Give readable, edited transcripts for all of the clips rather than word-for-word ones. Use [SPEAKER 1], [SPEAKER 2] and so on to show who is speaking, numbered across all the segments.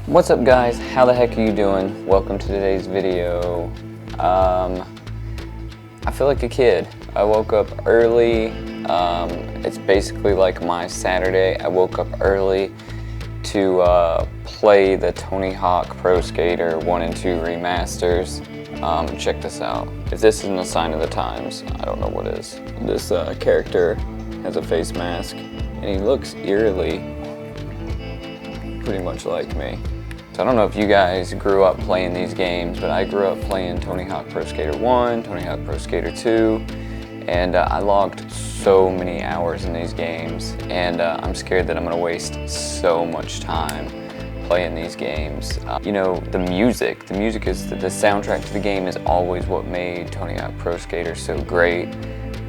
[SPEAKER 1] What's up guys, how the heck are you doing? Welcome to today's video. I feel like a kid. I woke up early. It's basically like my Saturday. I woke up early to play the Tony Hawk Pro Skater 1 and 2 remasters. Check this out. If this isn't a sign of the times, I don't know what is. This character has a face mask and he looks eerily pretty much like me. So I don't know if you guys grew up playing these games, but I grew up playing Tony Hawk Pro Skater 1, Tony Hawk Pro Skater 2, and I logged so many hours in these games, and I'm scared that I'm going to waste so much time playing these games. You know, the music is, the soundtrack to the game is always what made Tony Hawk Pro Skater so great.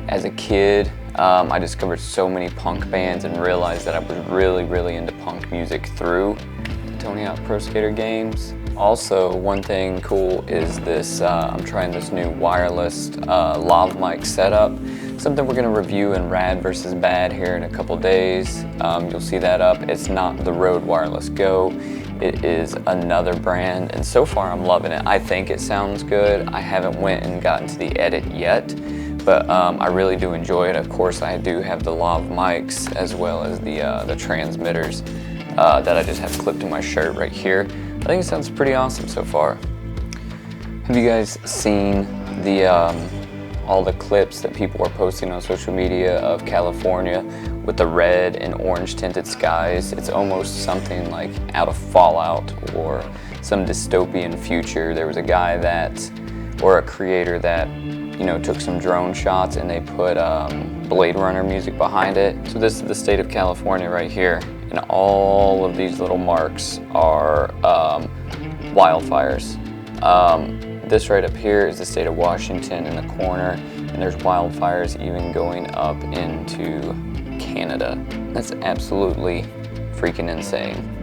[SPEAKER 1] As a kid, I discovered so many punk bands and realized that I was really into punk music through Tony Hawk Pro Skater games. Also, one thing cool is this, I'm trying this new wireless lav mic setup. Something we're gonna review in Rad vs. Bad here in a couple days. You'll see that up. It's not the Rode Wireless Go. It is another brand, and so far I'm loving it. I think it sounds good. I haven't went and gotten to the edit yet, but I really do enjoy it. Of course, I do have the lav mics as well as the transmitters that I just have clipped to my shirt right here. I think it sounds pretty awesome so far. Have you guys seen the all the clips that people are posting on social media of California with the red and orange tinted skies? It's almost something like out of Fallout or some dystopian future. There was a guy that, or a creator that, you know, took some drone shots and they put Blade Runner music behind it. So this is the state of California right here, and all of these little marks are wildfires. This right up here is the state of Washington in the corner, and there's wildfires even going up into Canada. That's absolutely freaking insane.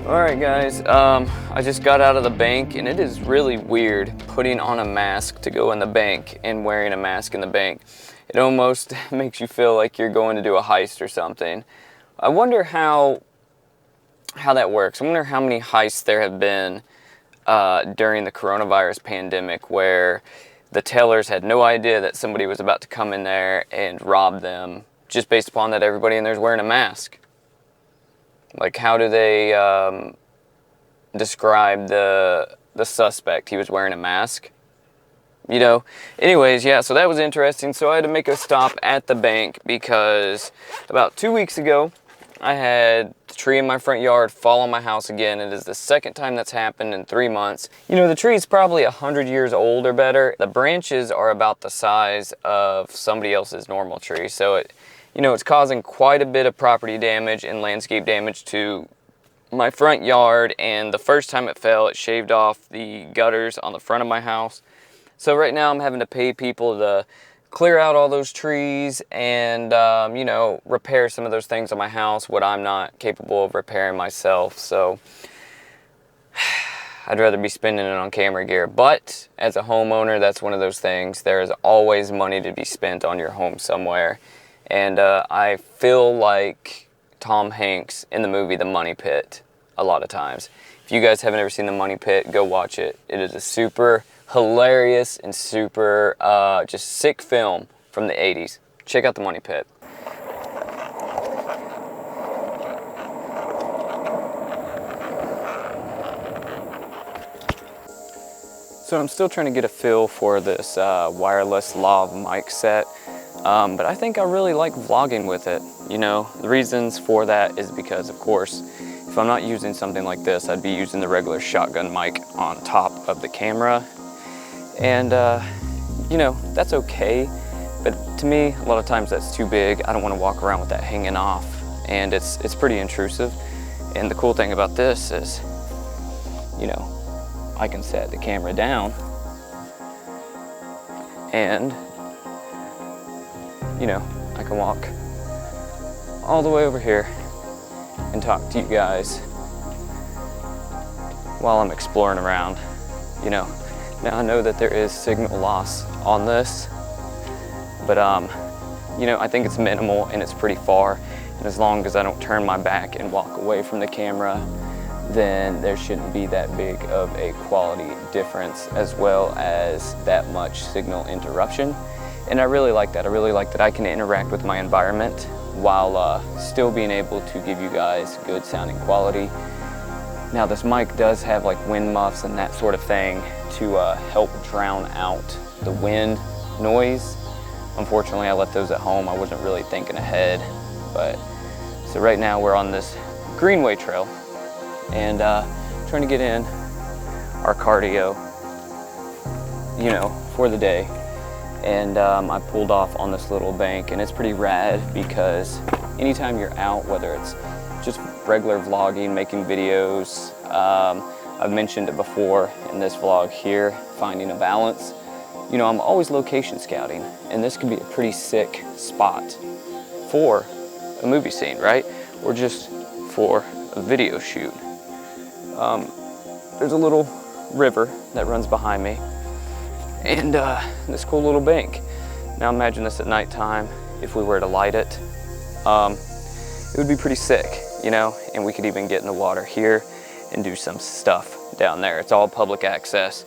[SPEAKER 1] Alright guys, I just got out of the bank, and it is really weird putting on a mask to go in the bank and wearing a mask in the bank. It almost makes you feel like you're going to do a heist or something. I wonder how that works. I wonder how many heists there have been during the coronavirus pandemic where the tellers had no idea that somebody was about to come in there and rob them just based upon that everybody in there is wearing a mask. Like, how do they describe the suspect? He was wearing a mask, you know? Anyways, yeah, so that was interesting. So I had to make a stop at the bank because about 2 weeks ago, I had the tree in my front yard fall on my house again. It is the second time that's happened in 3 months. You know, the tree is probably 100 years old or better. The branches are about the size of somebody else's normal tree. So it, you know, it's causing quite a bit of property damage and landscape damage to my front yard. And the first time it fell, it shaved off the gutters on the front of my house. So right now I'm having to pay people to clear out all those trees and, you know, repair some of those things on my house, what I'm not capable of repairing myself. So I'd rather be spending it on camera gear. But as a homeowner, that's one of those things. There is always money to be spent on your home somewhere. And I feel like Tom Hanks in the movie The Money Pit a lot of times. If you guys haven't ever seen The Money Pit, go watch it. It is a super hilarious and super just sick film from the 80s. Check out The Money Pit. So I'm still trying to get a feel for this wireless lav mic set, but I think I really like vlogging with it. You know, the reasons for that is because, of course, if I'm not using something like this, I'd be using the regular shotgun mic on top of the camera. And, you know, that's okay, but to me, a lot of times that's too big. I don't want to walk around with that hanging off, and it's pretty intrusive. And the cool thing about this is, you know, I can set the camera down, and, you know, I can walk all the way over here and talk to you guys while I'm exploring around, you know. Now I know that there is signal loss on this, but you know, I think it's minimal and it's pretty far. And as long as I don't turn my back and walk away from the camera, then there shouldn't be that big of a quality difference, as well as that much signal interruption. And I really like that. I really like that I can interact with my environment while still being able to give you guys good sounding quality. Now this mic does have like wind muffs and that sort of thing to help drown out the wind noise. Unfortunately, I left those at home. I wasn't really thinking ahead. But so right now we're on this greenway trail and trying to get in our cardio, you know, for the day. And I pulled off on this little bank, and it's pretty rad because anytime you're out, whether it's just regular vlogging, making videos, I've mentioned it before in this vlog here, finding a balance. You know, I'm always location scouting, and this could be a pretty sick spot for a movie scene, right? Or just for a video shoot. There's a little river that runs behind me, and this cool little bank. Now imagine this at nighttime. If we were to light it, it would be pretty sick, you know, and we could even get in the water here and do some stuff down there. It's all public access.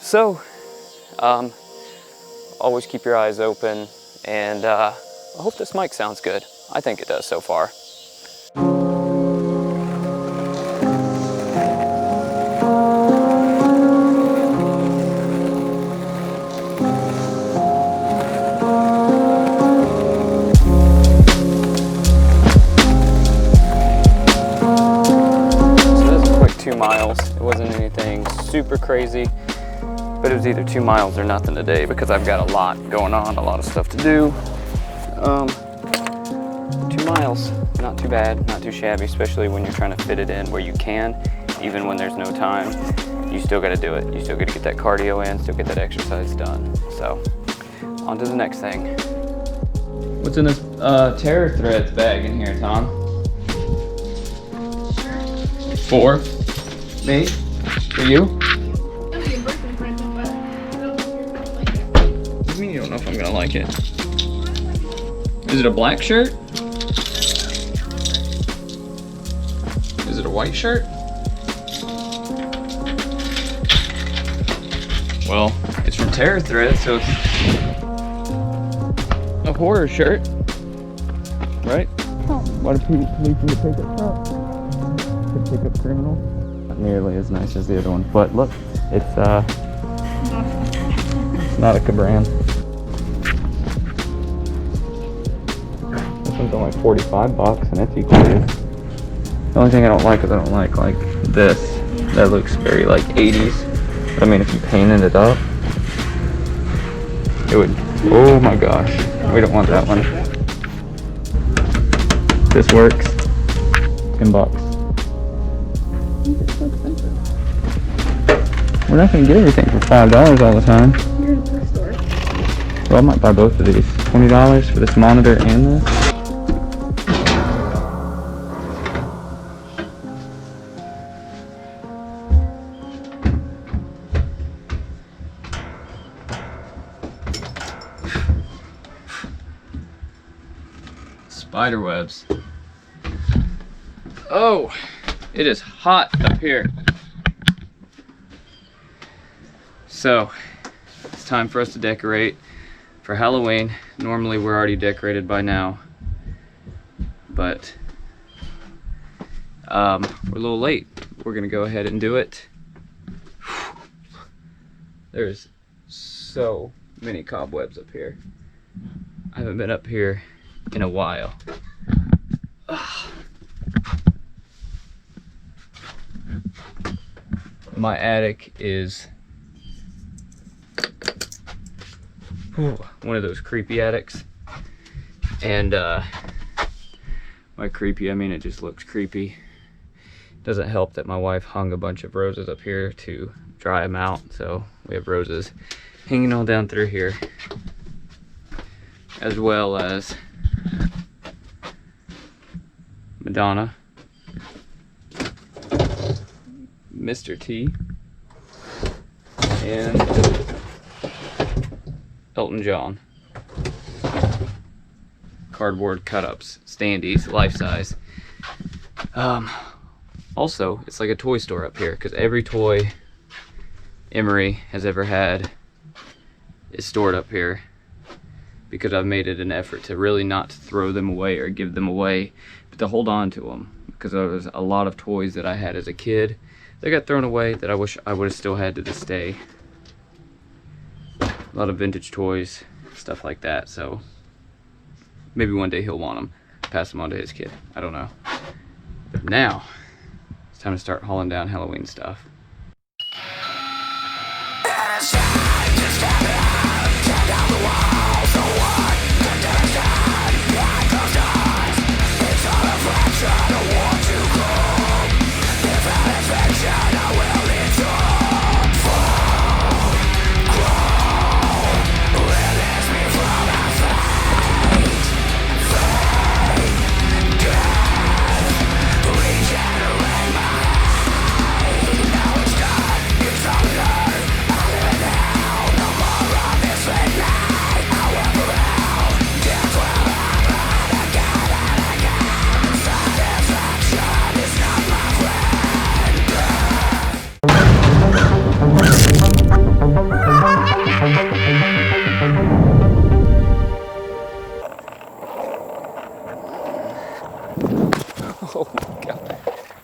[SPEAKER 1] So, always keep your eyes open, and I hope this mic sounds good. I think it does so far. It wasn't anything super crazy, but it was either 2 miles or nothing today because I've got a lot going on, a lot of stuff to do. 2 miles, not too bad, not too shabby, especially when you're trying to fit it in where you can, even when there's no time. You still got to do it. You still got to get that cardio in, still get that exercise done. So, on to the next thing. What's in this Terror Threads bag in here, Tom? 4. Me? For you? What do you mean you don't know if I'm gonna like it? Is it a black shirt? Is it a white shirt? Well, it's from Terror Threads, so it's a horror shirt, right? Why do police need to pick up trucks? To pick up criminals? Not nearly as nice as the other one, but look, it's not a Cabran. This one's only 45 bucks, and it's equal to. The only thing I don't like is I don't like this. That looks very like 80s. But I mean, if you painted it up, it would. Oh my gosh, we don't want that one. This works. 10 bucks. We're not going to get everything for $5 all the time. You're in a thrift store. Well, I might buy both of these. $20 for this monitor and this. Spider webs. Oh, it is hot up here. So, it's time for us to decorate for Halloween. Normally we're already decorated by now, but we're a little late. We're gonna go ahead and do it. There's so many cobwebs up here. I haven't been up here in a while. My attic is one of those creepy attics, and by creepy I mean it just looks creepy. Doesn't help that my wife hung a bunch of roses up here to dry them out, so we have roses hanging all down through here, as well as Madonna, Mr. T, and Elton John. Cardboard cut-ups, standees, life size. Also, it's like a toy store up here because every toy Emery has ever had is stored up here, because I've made it an effort to really not throw them away or give them away, but to hold on to them, because there was a lot of toys that I had as a kid that got thrown away that I wish I would have still had to this day. A lot of vintage toys, stuff like that, so maybe one day he'll want them, pass them on to his kid, I don't know. But now, it's time to start hauling down Halloween stuff.